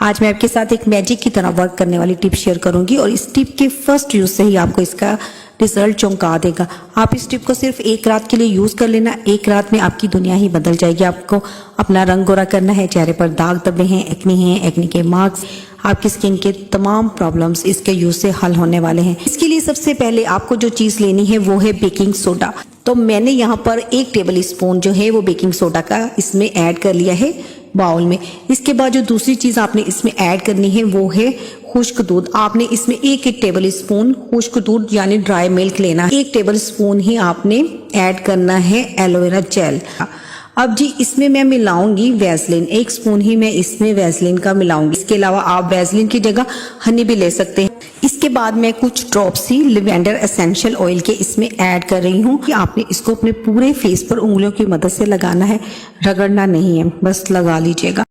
आज मैं आपके साथ एक मैजिक की तरह वर्क करने वाली टिप शेयर करूंगी और इस टिप के फर्स्ट यूज से ही आपको इसका रिजल्ट चौंका देगा। आप इस टिप को सिर्फ एक रात के लिए यूज कर लेना, एक रात में आपकी दुनिया ही बदल जाएगी। आपको अपना रंग गोरा करना है, चेहरे पर दाग धब्बे हैं, एक्ने के मार्क्स, आपकी स्किन के तमाम प्रॉब्लम्स इसके यूज से हल होने वाले हैं। इसके लिए सबसे पहले आपको जो चीज लेनी है वो है बेकिंग सोडा। तो मैंने यहाँ पर 1 टेबल स्पून जो है वो बेकिंग सोडा का इसमें ऐड कर लिया है बाउल में। इसके बाद जो दूसरी चीज आपने इसमें ऐड करनी है वो है खुश्क दूध। आपने इसमें 1 टेबल स्पून खुश्क दूध यानी ड्राई मिल्क लेना है। 1 टेबल स्पून ही आपने ऐड करना है एलोवेरा जेल। अब जी इसमें मैं मिलाऊंगी वैसलीन, 1 स्पून ही मैं इसमें वैसलीन का मिलाऊंगी। इसके अलावा आप वैसलीन की जगह हनी भी ले सकते हैं। इसके बाद मैं कुछ ड्रॉप्स ही लिवेंडर एसेंशियल ऑयल के इसमें ऐड कर रही हूँ कि आपने इसको अपने पूरे फेस पर उंगलियों की मदद से लगाना है, रगड़ना नहीं है, बस लगा लीजिएगा।